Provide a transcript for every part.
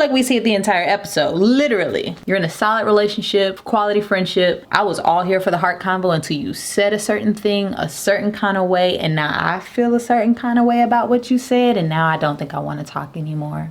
like we see it the entire episode. Literally, you're in a solid relationship, quality friendship. I was all here for the heart convo until you said a certain thing a certain kind of way, and now I feel a certain kind of way about what you said, and now I don't think I want to talk anymore.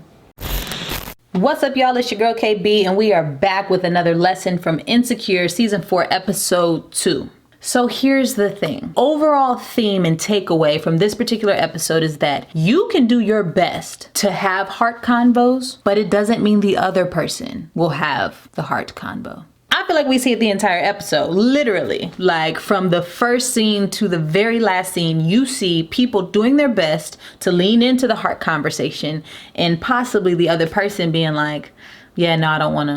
What's up, y'all? It's your girl KB, and we are back with another lesson from Insecure season 4 episode 2. So here's the thing. Overall theme and takeaway from this particular episode is that you can do your best to have heart convos, but it doesn't mean the other person will have the heart convo. I feel like we see it the entire episode. Literally, like from the first scene to the very last scene, you see people doing their best to lean into the heart conversation, and possibly the other person being like, yeah, no, I don't want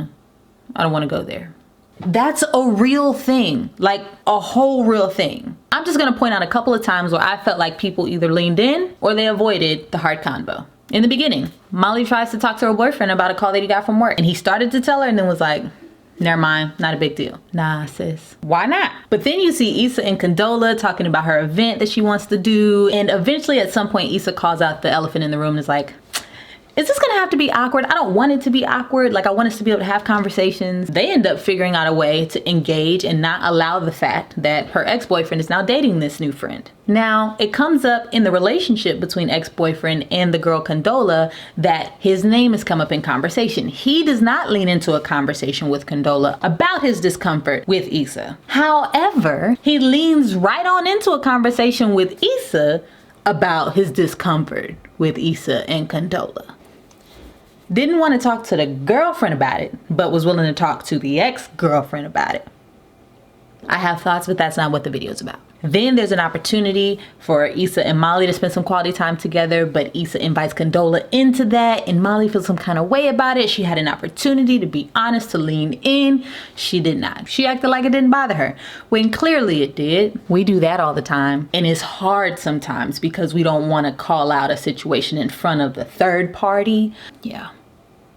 to go there. That's a real thing, like a whole real thing. I'm just gonna point out a couple of times where I felt like people either leaned in or they avoided the hard convo. In the beginning, Molly tries to talk to her boyfriend about a call that he got from work, and he started to tell her and then was like, never mind, not a big deal. Nah, sis, why not? But then you see Issa and Condola talking about her event that she wants to do, and eventually at some point Issa calls out the elephant in the room and is like, is this gonna have to be awkward? I don't want it to be awkward. Like, I want us to be able to have conversations. They end up figuring out a way to engage and not allow the fact that her ex-boyfriend is now dating this new friend. Now, it comes up in the relationship between ex-boyfriend and the girl Condola that his name has come up in conversation. He does not lean into a conversation with Condola about his discomfort with Issa. However, he leans right on into a conversation with Issa about his discomfort with Issa and Condola. Didn't want to talk to the girlfriend about it, but was willing to talk to the ex-girlfriend about it. I have thoughts, but that's not what the video is about. Then there's an opportunity for Issa and Molly to spend some quality time together, but Issa invites Condola into that, and Molly feels some kind of way about it. She had an opportunity to be honest, to lean in. She did not. She acted like it didn't bother her, when clearly it did. We do that all the time, and it's hard sometimes because we don't want to call out a situation in front of the third party. Yeah.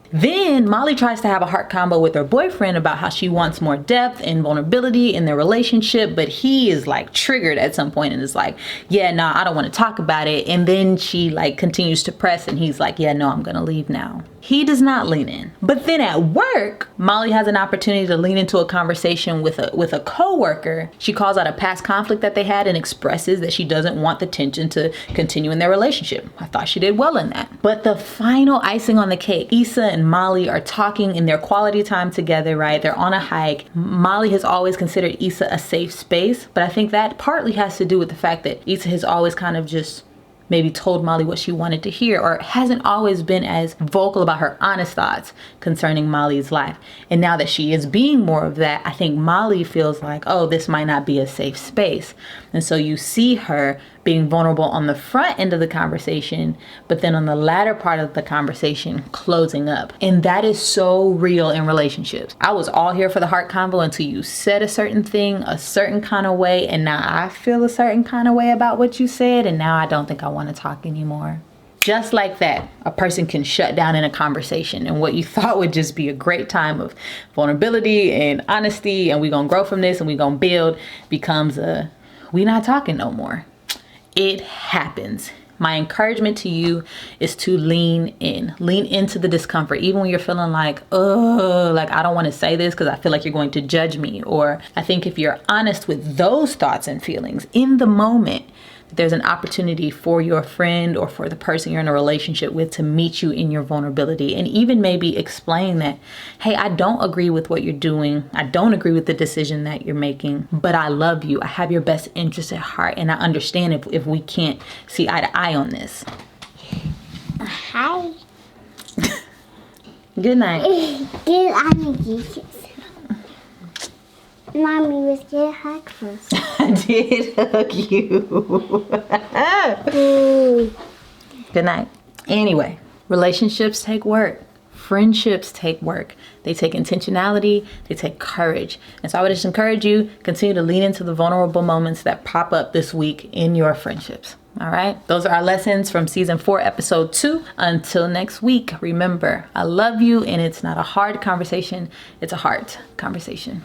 Then Molly tries to have a heart combo with her boyfriend about how she wants more depth and vulnerability in their relationship, but he is like triggered at some point and is like, yeah, no, I don't want to talk about it. And then she like continues to press and he's like, yeah, no, I'm gonna leave now. He does not lean in. But then at work, Molly has an opportunity to lean into a conversation with a coworker. She calls out a past conflict that they had and expresses that she doesn't want the tension to continue in their relationship. I thought she did well in that. But the final icing on the cake, Issa and Molly are talking in their quality time together, right? They're on a hike. Molly has always considered Issa a safe space, but I think that partly has to do with the fact that Issa has always kind of just maybe told Molly what she wanted to hear, or hasn't always been as vocal about her honest thoughts concerning Molly's life. And now that she is being more of that, I think Molly feels like, oh, this might not be a safe space. And so you see her being vulnerable on the front end of the conversation, but then on the latter part of the conversation, closing up. And that is so real in relationships. I was all here for the heart convo until you said a certain thing a certain kind of way, and now I feel a certain kind of way about what you said, and now I don't think I want to talk anymore. Just like that, a person can shut down in a conversation, and what you thought would just be a great time of vulnerability and honesty, and we gonna grow from this and we gonna build, becomes a, we not talking no more. It happens. My encouragement to you is to lean into the discomfort, even when you're feeling like, oh, like I don't want to say this because I feel like you're going to judge me. Or I think if you're honest with those thoughts and feelings in the moment, there's an opportunity for your friend or for the person you're in a relationship with to meet you in your vulnerability, and even maybe explain that, hey, I don't agree with what you're doing. I don't agree with the decision that you're making, but I love you. I have your best interest at heart, and I understand if we can't see eye to eye on this. Hi. Good night. Good night. Mommy was getting hug first. I did hug you. Good night. Anyway, relationships take work. Friendships take work. They take intentionality. They take courage. And so I would just encourage you, continue to lean into the vulnerable moments that pop up this week in your friendships. All right. Those are our lessons from season 4, episode 2. Until next week, remember, I love you, and it's not a hard conversation. It's a heart conversation.